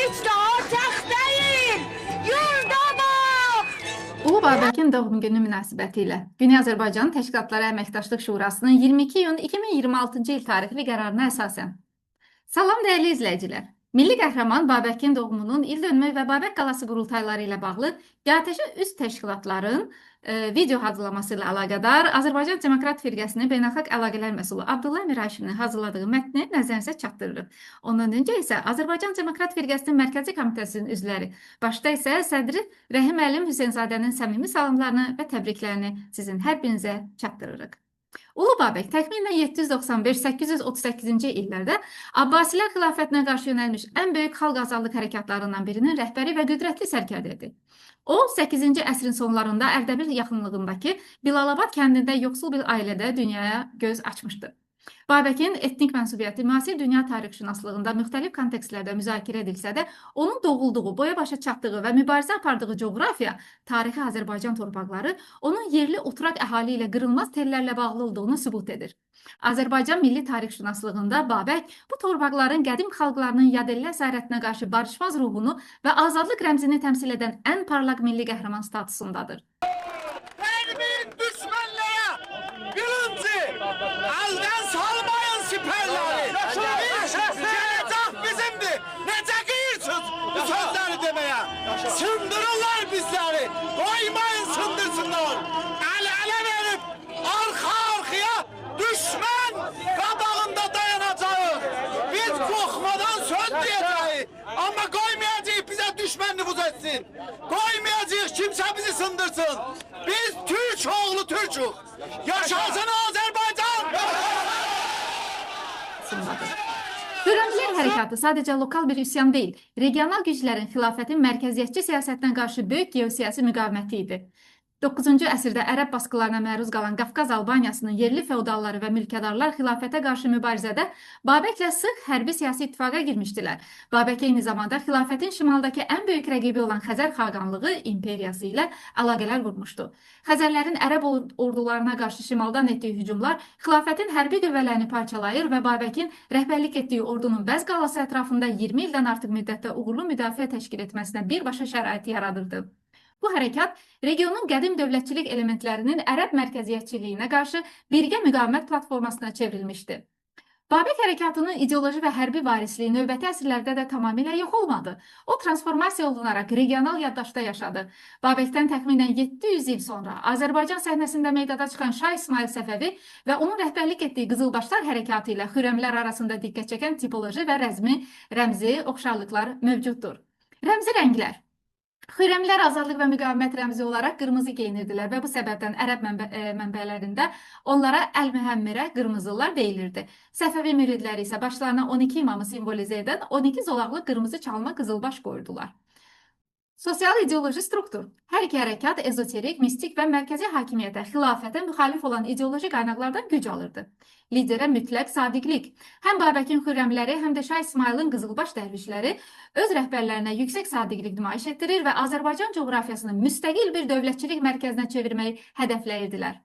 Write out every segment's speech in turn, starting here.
hiç de ortak değil. Yurda bak. Ulu Babəkin doğum günü münasibətilə Güney Azərbaycan Təşkilatları Əməkdaşlıq Şurasının 22 iyun 2026-cı il tarixli qərarına əsasən. Salam dəyərli izləyicilər. Milli qəhrəman Babəkin doğumunun ildönümü və Babək qalası qurultayları ilə bağlı GATƏŞə üzv təşkilatların video hazırlaması ilə əlaqədar Azərbaycan Demokrat Firqəsinin beynəlxalq əlaqələr məsulü Abdullah Miraşivin hazırladığı mətni nəzərinizə çatdırırıq. Ondan öncə isə Azərbaycan Demokrat Firqəsinin Mərkəzi Komitəsinin üzvləri, başda isə sədri Rəhim Əlim Hüseynzadənin səmimi salamlarını və təbriklərini sizin hər birinizə çatdırırıq. Ulu Babək təxminən 795-838-ci illərdə Abbasilər xilafətinə qarşı yönəlmiş ən böyük xalq azadlıq hərəkatlarından birinin rəhbəri və qüdrətli sərkərdə idi. O, 8-ci əsrin sonlarında Ərdəbil yaxınlığındakı Bilalabad kəndində yoxsul bir ailədə dünyaya göz açmışdı. Babəkin etnik mənsubiyyəti müasir dünya tarixşünaslığında müxtəlif kontekstlərdə müzakirə edilsə də, onun doğulduğu, boya başa çatdığı və mübarizə apardığı coğrafiya, tarixi Azərbaycan torpaqları onun yerli oturaq əhali ilə qırılmaz tellərlə bağlı olduğunu sübut edir. Azərbaycan milli tarixşünaslığında Babək bu torpaqların qədim xalqlarının yadelli əsarətinə qarşı barışmaz ruhunu və azadlıq rəmzini təmsil edən ən parlaq milli qəhrəman statusundadır. Sındırırlar bizleri. Koymayın sındırsınlar. El ele verip arka arkaya düşman qabağında dayanacağız. Biz korkmadan söz diyeceğiz. Ama koymayacağız bize düşman nüfuz etsin. Koymayacağız kimse bizi sındırsın. Biz Türk oğlu Türk'ük. Yaşasın Azerbaycan. Hürrəmilər hərəkatı sadəcə lokal bir üsyan deyil, regional güclərin xilafətin mərkəziyyətçi siyasətinə qarşı böyük geosiyasi müqaviməti idi. 9-cu əsrdə ərəb baskılarına məruz qalan Qafqaz Albaniyasının yerli feodalları və mülkədarlar xilafətə qarşı mübarizədə Babəklə sıx hərbi siyasi ittifaqa girmişdilər. Babək eyni zamanda xilafətin şimaldakı ən böyük rəqibi olan Xəzər xaqanlığı imperiyası ilə əlaqələr qurmuşdu. Xəzərlərin ərəb ordularına qarşı şimaldan etdiyi hücumlar xilafətin hərbi qüvvələrini parçalayır və Babəkin rəhbərlik etdiyi ordunun Bəz qalası ətrafında 20 ildən artıq müddətdə uğurlu müdafiə təşkil etməsinə birbaşa şəraiti yaradırdı. Bu hərəkat regionun qədim dövlətçilik elementlərinin ərəb mərkəziyyətçiliyinə qarşı birgə müqavimət platformasına çevrilmişdi. Babək hərəkatının ideoloji və hərbi varisliyi növbəti əsrlərdə də tamamilə yox olmadı. O, transformasiya olunaraq regional yaddaşda yaşadı. Babəkdən təxminən 700 il sonra Azərbaycan səhnəsində meydana çıxan Şah İsmail Səfəvi və onun rəhbərlik etdiyi Qızılbaşlar hərəkatı ilə xürrəmlər arasında diqqət çəkən tipoloji və rəmzi oxşarlıqlar mövcuddur. Rəmzi rənglər. Xürrəmlər azadlıq və müqavimət rəmzi olaraq qırmızı geyinirdilər və bu səbəbdən ərəb mənbələrində onlara Əl-Mühəmmirə qırmızılar deyilirdi. Səfəvi müridləri isə başlarına 12 imamı simvolizə edən 12 zolaqlı qırmızı çalma qızılbaş qoyurdular. Sosial ideoloji struktur. Hər iki hərəkat ezoterik, mistik və mərkəzi hakimiyyətə, xilafətə müxalif olan ideoloji qaynaqlardan güc alırdı. Liderə mütləq sadiqlik. Həm Babəkin xürrəmləri, həm də Şah İsmailin qızılbaş dərvişləri öz rəhbərlərinə yüksək sadiqlik nümayiş etdirir və Azərbaycan coğrafiyasını müstəqil bir dövlətçilik mərkəzinə çevirməyi hədəfləyirdilər.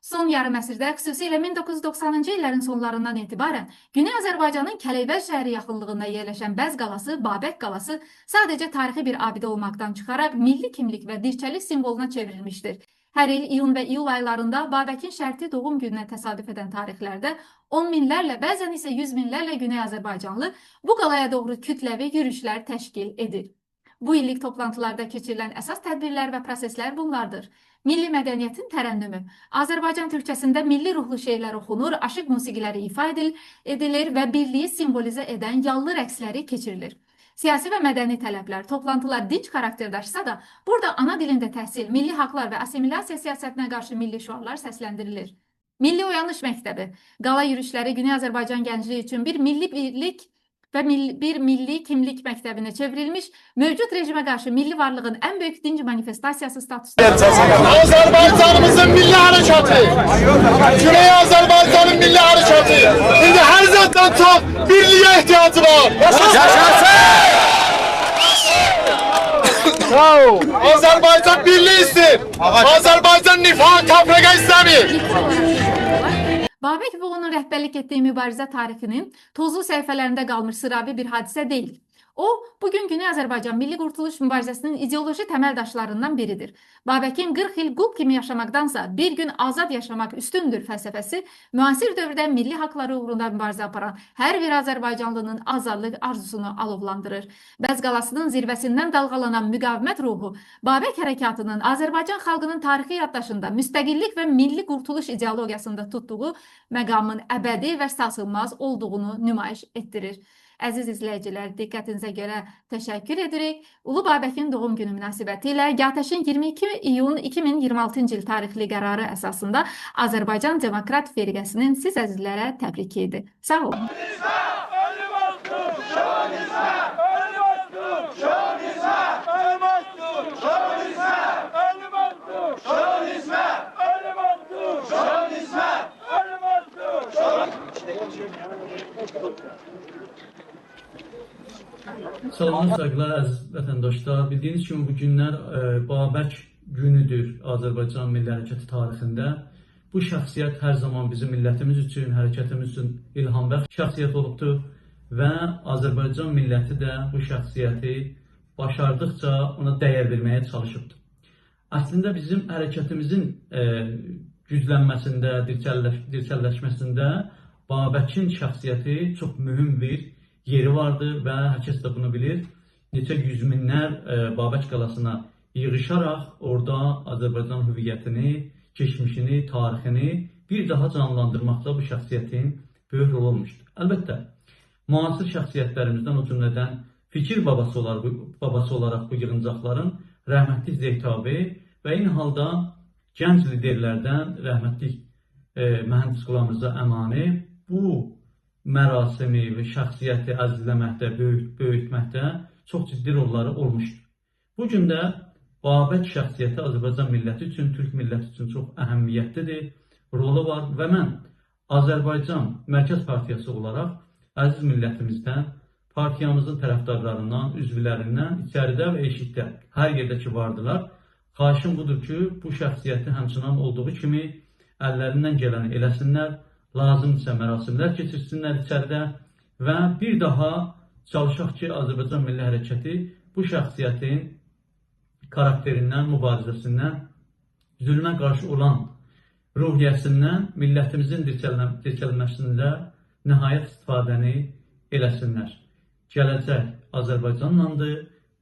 Son yarım əsrdə, xüsusilə 1990-cı illərin sonlarından etibarən Güney Azərbaycanın Kəleyvər şəhəri yaxınlığında yerləşən Bəz qalası, Babək qalası sadəcə tarixi bir abidə olmaqdan çıxaraq milli kimlik və dirçəlik simvoluna çevrilmişdir. Hər il iyun və iyul aylarında Babəkin şərti doğum gününə təsadüf edən tarixlərdə 10 minlərlə, bəzən isə 100 minlərlə Güney Azərbaycanlı bu qalaya doğru kütləvi yürüşlər təşkil edir. Bu illik toplantılarda keçirilən əsas tədbirlər və proseslər bunlardır. Milli mədəniyyətin tərənnümü. Azərbaycan türkçəsində milli ruhlu şeirlər oxunur, aşıq musiqiləri ifa edilir və birliyi simvolizə edən yallı rəqsləri keçirilir. Siyasi və mədəni tələblər, toplantılar dinc xarakter daşısa da, burada ana dilində təhsil, milli haqlar və assimilasiya siyasətinə qarşı milli şüarlar səsləndirilir. Milli Oyanış Məktəbi. Qala yürüşləri Güney Azərbaycan gəncliyi üçün bir milli birlik və bir milli kimlik məktəbinə çevrilmiş, mövcud rejimə qarşı milli varlığın ən böyük dinc manifestasiyası statusunda. Azerbaycanımızın milli harekatı, Güney Azerbaycan'ın milli harekatı, şimdi her zaten çok birliğe ihtiyacı var. Yaşasın! Azerbaycan birliği ister. Azerbaycan nifak, tafrika istemiyor. Babək və onun rəhbərlik etdiyi mübarizə tarixinin tozlu səhifələrində qalmış sıravi bir hadisə deyil. O, bugün Güney Azərbaycan Milli Qurtuluş Mübarizəsinin ideoloji təməldaşlarından biridir. Babəkin 40 il qul kimi yaşamaqdansa bir gün azad yaşamaq üstündür fəlsəfəsi müasir dövrdə milli haqları uğrunda mübarizə aparan hər bir Azərbaycanlının azadlıq arzusunu alovlandırır. Bəz qalasının zirvəsindən dalğalanan müqavimət ruhu Babək hərəkatının Azərbaycan xalqının tarixi yaddaşında müstəqillik və milli qurtuluş ideologiyasında tutduğu məqamın əbədi və sarsılmaz olduğunu nümayiş etdirir. Əziz izləyicilər, diqqətinizə görə təşəkkür edirik. Ulu Babəkin doğum günü münasibətilə Gətəşin 22 iyun 2026-cı il tarixli qərarı əsasında Azərbaycan Demokrat Firqəsinin siz əzizlərə təbriki idi. Sağ olun. Salamlar, saygılar əziz vətəndaşlar. Bildiyiniz kimi bu günlər Babək günüdür Azərbaycan Milli Hərəkəti tarixində. Bu şəxsiyyət hər zaman bizim millətimiz üçün, hərəkətimiz üçün ilhambəxş şəxsiyyət olubdur və Azərbaycan milləti də bu şəxsiyyəti başardıqca ona dəyər verməyə çalışıbdır. Əslində bizim hərəkətimizin güclənməsində, dirçəlləşməsində Babəkin şəxsiyyəti çox mühüm bir yeri vardır və hər kəs də bunu bilir. Neçə yüz minlər Babək qalasına yığışaraq orada Azərbaycan hüviyyətini, keçmişini, tarixini bir daha canlandırmaqda bu şəxsiyyətin böyük rol olmuşdur. Əlbəttə, müasir şəxsiyyətlərimizdən o cümlədən fikir babası olaraq bu yığıncaqların rəhmətli Zeytabi və eyni halda gənc liderlərdən rəhmətli mühəndis Qulam Rza Əmani bu mərasimi və şəxsiyyəti əzizləməkdə, böyütməkdə çox ciddi rolları olmuşdur. Bu gün də Babək şəxsiyyəti Azərbaycan milləti üçün, Türk milləti üçün çox əhəmiyyətlidir, rolu var və mən Azərbaycan Mərkəz Partiyası olaraq əziz millətimizdən, partiyamızın tərəfdarlarından, üzvlərindən, içəridə və eşikdə, hər yerdə ki vardılar, xahişim budur ki, bu şəxsiyyəti həmçinin olduğu kimi əllərindən gələni eləsinlər, lazımdırsa mərasimlər keçirsinlər içəridə və bir daha çalışaq ki, Azərbaycan Milli Hərəkəti bu şəxsiyyətin karakterindən, mübarizəsindən, zülmə qarşı olan ruhiyyəsindən millətimizin dirçəlməsində nəhayət istifadəni eləsinlər. Gələcək Azərbaycanlandır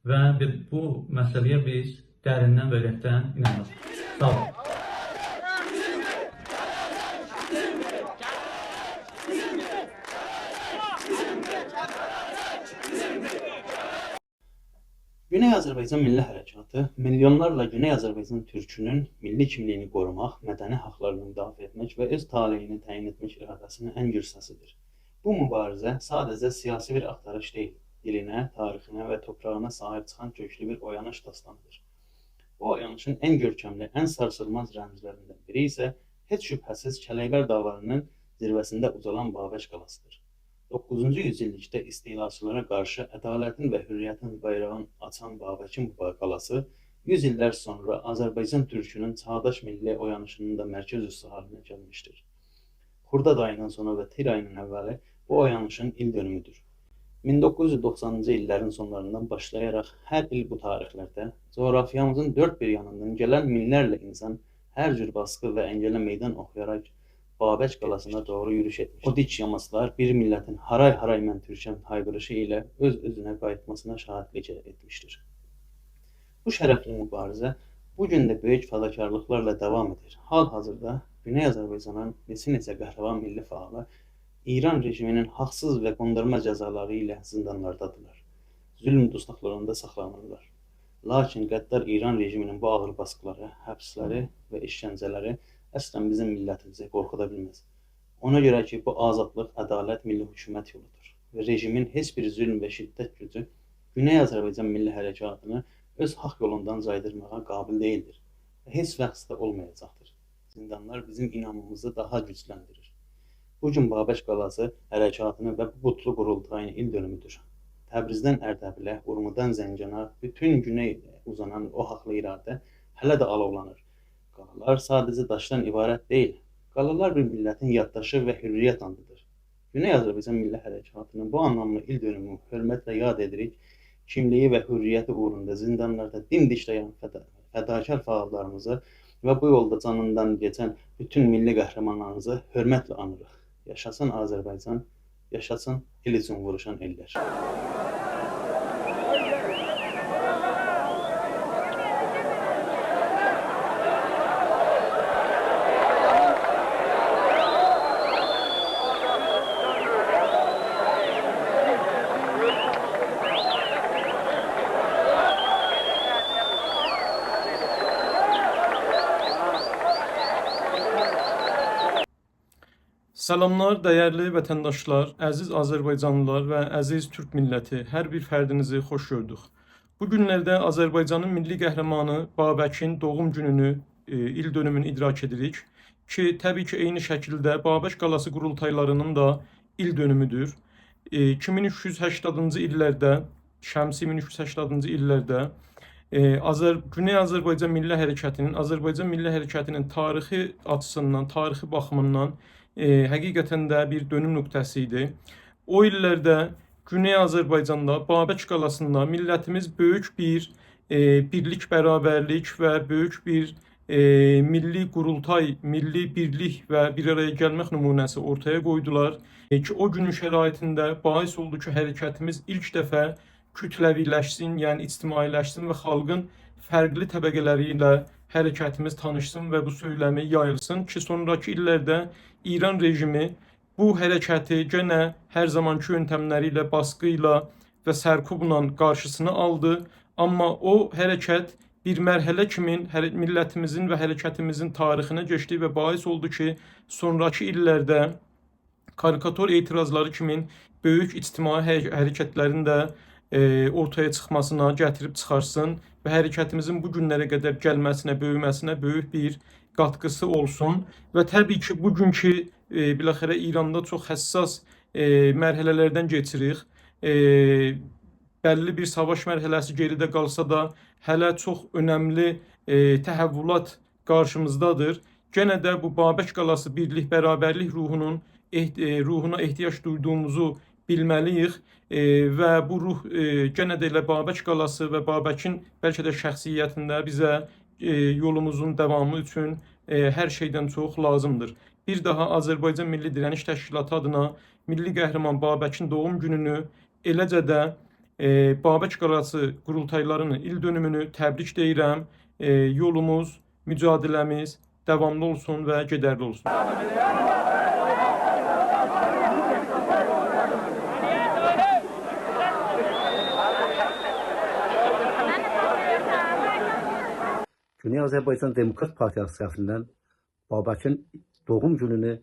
və bu məsələyə biz dərindən və ürəkdən inanırıq. Sağ olun. Güney Azərbaycan Milli Hərəkatı milyonlarla Güney Azərbaycan türkünün milli kimliyini qorumaq, mədəni haqlarını müdafiə etmək və öz taleyini təyin etmək iradəsinin ən gür səsidir. Bu mübarizə sadəcə siyasi bir axtarış deyil, dilinə, tarixinə və toprağına sahib çıxan köklü bir oyanış dastanıdır. Bu oyanışın ən görkəmli, ən sarsılmaz rəmzlərindən biri isə heç şübhəsiz Kələkbər dağlarının zirvəsində ucalan Babək qalasıdır. 9-cu yüzillikdə istilaçılara qarşı ədalətin və hürriyyətin bayrağını açan Babəkin bu qalası 100 illər sonra Azərbaycan türkünün çağdaş milli oyanışının da mərkəz üssü haline gəlmişdir. Xurdad ayından sonra və Tir ayının əvvəli bu oyanışın il dönümüdür. 1990-cı illərin sonlarından başlayaraq hər il bu tarixlərdə coğrafiyamızın dörd bir yanından gələn minlərlə insan hər cür baskı və əngələ meydan oxuyaraq Babək qalasına doğru yürüş etmiş. O dik yamaclar bir millətin haray-haray mən türkəm hayqırışı ilə öz-özünə qayıtmasına şahidlik etmişdir. Bu şərəfli mübarizə bugün də böyük fədakarlıqlarla davam edir. Hal-hazırda Güney Azərbaycanın neçə qəhrəman milli fəalı İran rejiminin haqsız və qondurma cəzaları ilə zindanlardadırlar. Zülm dustaqlarında saxlanırlar. Lakin qəddar İran rejiminin bu ağır baskıları, həbsləri və işgəncələri əslən bizim millətimizi qorxuda bilməz. Ona görə ki, bu azadlıq, ədalət, milli hökumət yoludur və rejimin heç bir zülm və şiddət gücü Güney Azərbaycan Milli Hərəkatını öz haqq yolundan caydırmağa qabil deyildir və heç vaxt da olmayacaqdır. Zindanlar bizim inamımızı daha gücləndirir. Bugün Babək qalası hərəkatını və bu qutlu qurultayın il dönümüdür. Təbrizdən Ərdəbilə, Urmudan Zəncana, bütün güney uzanan o haqlı iradə hələ də alovlanır. Qalalar sadəcə daşdan ibarət deyil. Qalalar bir millətin yaddaşı və hürriyyət andıdır. Güney Azərbaycan Milli Hərəkatının bu anlamlı ildönümü hörmətlə yad edirik. Kimliyi və hürriyyəti uğrunda zindanlarda dimdik dayan fədakar fəallarımızı və bu yolda canından keçən bütün milli qəhrəmanlarımızı hörmətlə anırıq. Yaşasın Azərbaycan, yaşasın el üçün vuruşan ellər. Salamlar, dəyərli vətəndaşlar, əziz Azərbaycanlılar və əziz Türk milləti, hər bir fərdinizi xoş gördük. Bu günlərdə Azərbaycanın milli qəhrəmanı Babəkin doğum gününü, ildönümünü idrak edirik ki, təbii ki, eyni şəkildə Babək qalası qurultaylarının da ildönümüdür. 2380-cı illərdə, şəmsi 1380-cı illərdə Güney Azərbaycan Milli Hərəkatının tarixi açısından, tarixi baxımından həqiqətən də bir dönüm nöqtəsi idi. O illərdə Güney Azərbaycanda, Babək qalasında millətimiz böyük bir birlik, bərabərlik və böyük bir milli qurultay, milli birlik və bir araya gəlmək nümunəsi ortaya qoydular ki, o günün şəraitində bais oldu ki, hərəkətimiz ilk dəfə kütləviləşsin, yəni ictimailəşsin və xalqın fərqli təbəqələri ilə hərəkətimiz tanışsın və bu söyləmi yayılsın ki, sonraki illərdə İran rejimi bu hərəkəti yenə hər zamanki yöntəmləri ilə, baskı ilə və sərkubla qarşısını aldı. Amma o hərəkət bir mərhələ kimi millətimizin və hərəkətimizin tarixinə keçdi və bais oldu ki, sonraki illərdə karikatur etirazları kimi böyük ictimai hərəkətlərin də ortaya çıxmasına gətirib çıxarsın və hərəkətimizin bu günlərə qədər gəlməsinə, böyüməsinə böyük bir qatqısı olsun. Və təbii ki, bugünkü biləxərə İranda çox həssas mərhələlərdən keçirik. Bəlli bir savaş mərhələsi geridə qalsa da, hələ çox önəmli təhəvvülat qarşımızdadır. Yenə də bu Babək qalası birlik, bərabərlik ruhuna ehtiyac duyduğumuzu bilməliyik və bu ruh yenə də elə Babək qalası və Babəkin bəlkə də şəxsiyyətində bizə yolumuzun davamı üçün hər şeydən çox lazımdır. Bir daha Azərbaycan Milli Dirəniş Təşkilatı adına milli qəhrəman Babəkin doğum gününü, eləcə də Babək qalası qurultaylarının ildönümünü təbrik deyirəm. Yolumuz, mücadiləmiz davamlı olsun və gedərli olsun. Güney Azərbaycan Demokrat Partiyası tərəfindən Babəkin doğum gününü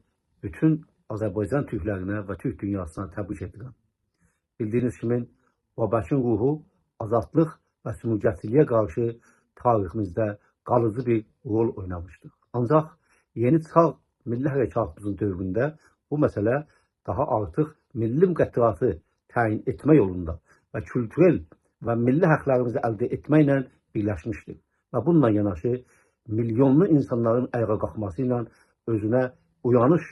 bütün Azərbaycan türklərinə və Türk dünyasına təbrik edirəm. Bildiyiniz kimi Babəkin ruhu azadlıq və sümürgəçiliyə qarşı tariximizdə qalıcı bir rol oynamışdır. Ancaq yeni çağ milli hərəkatımızın dövründə bu məsələ daha artıq milli müqəddəratı təyin etmə yolunda və kültürel və milli haqlarımızı əldə etməklə birləşmişdir. Və bununla yanaşı milyonlu insanların ayağa qalxması ilə özünə uyanış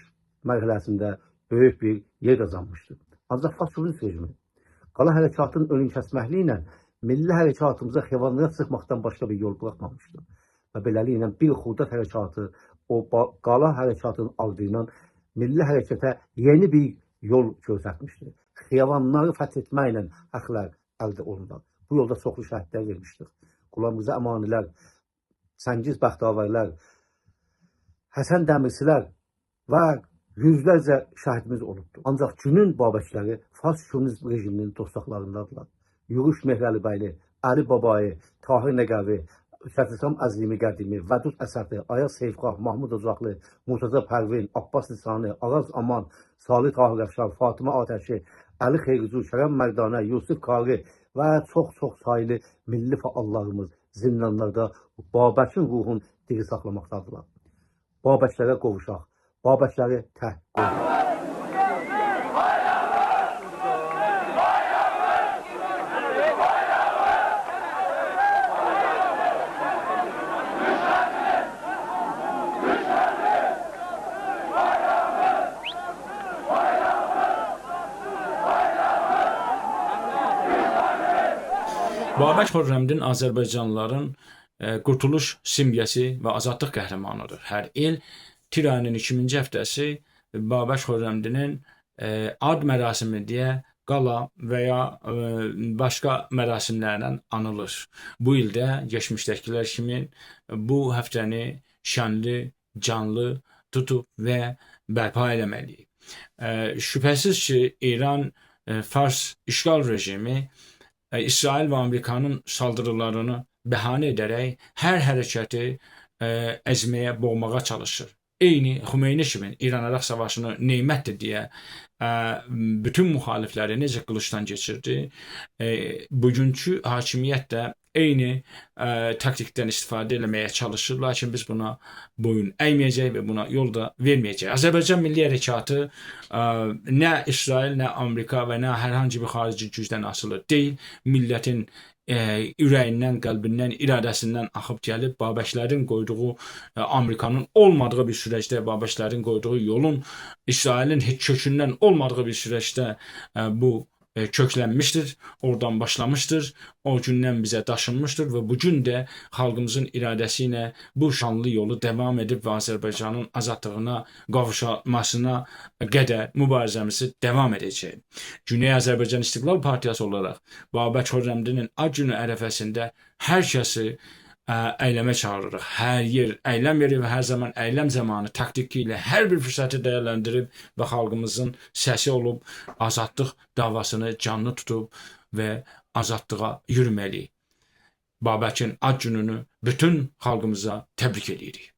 mərhələsində böyük bir yer qazanmışdır. Ancaq faşist rejimi qala hərəkatının önünü kəsməkliyi ilə milli hərəkatımıza xəyanət çıxmaqdan başqa bir yol buraxmamışdır. Və beləliklə bir xurdat hərəkatı o qala hərəkatının adı ilə milli hərəkətə yeni bir yol göstərmişdir. Xiyavanları fəth etməklə haqlar əldə olunur. Bu yolda çoxlu şəhidlər vermişdir. Qulamıza əmanilər, Səngiz Bəxtavərlər, Həsən Dəmirsilər və yüzlərcə şəhidimiz olubdur. Ancaq günün Babəkləri fars komünist rejiminin dostaqlarındadılar. Yürüş Mehrəlibəyli, Əli Babayı, Tahir Nəqəvi, Şəhrisam Əzlimi Qədimi, Vədud Əsədi, Ayaz Seyfqah, Mahmud Ocaqlı, Murtaza Pərvin, Abbas Nisani, Araz Aman, Salih Tahir Əfşar, Fatıma Atəşi, Əli Xeyricu, Kərəm Mərdanə, Yusuf Qari və çox sayılı milli fəallarımız zindanlarda Babəkin ruhunu diri saxlamaqdadırlar. Babəklərə qovuşaq, Babəkləri təhq qoyaq. Babək Xürrəmdin Azərbaycanlıların qurtuluş simgəsi və azadlıq qəhrəmanıdır. Hər il tir ayının 2-ci həftəsi Babək Xürrəmdinin ad mərasimi deyə qala və ya başqa mərasimlərlə anılır. Bu ildə keçmişdəkilər kimi bu həftəni şənli, canlı tutub və bərpa eləməliyik. Şübhəsiz ki, İran Fars işğal rejimi İsrail və Amerikanın saldırılarını bəhanə edərək hər hərəkəti əzməyə, boğmağa çalışır. Eyni Xümeyni kimi İran-Əraq savaşını nemətdir deyə bütün müxalifləri necə qılıçdan keçirdi. Bugünkü hakimiyyət də eyni taktikdən istifadə etməyə çalışır, lakin biz buna boyun əyməyəcək və buna yol da verməyəcək. Azərbaycan Milli Hərəkatı nə İsrail, nə Amerika və nə hər hansı bir xarici gücdən asılı deyil. Millətin ürəyindən, qəlbindən, iradəsindən axıb gəlib, Babəklərin qoyduğu, Amerikanın olmadığı bir süreçdə, Babəklərin qoyduğu yolun İsrailin heç kökündən olmadığı bir süreçdə bu köklənmişdir, oradan başlamışdır, o gündən bizə daşınmışdır və bugün də xalqımızın iradəsi ilə bu şanlı yolu davam edib və Azərbaycanın azadlığına qavuşmasına qədər mübarizəmizi davam edəcək. Güney Azərbaycan İstiqlal Partiyası olaraq Babək Xürrəmdinin ad günü ərəfəsində hər kəsi eyləmə çağırırıq. Hər yer eyləm yeri və hər zaman eyləm zamanı taktiki ilə hər bir fürsəti dəyərləndirib və xalqımızın səsi olub azadlıq davasını canlı tutub və azadlığa yürüməliyik. Babəkin ad gününü bütün xalqımıza təbrik edirik.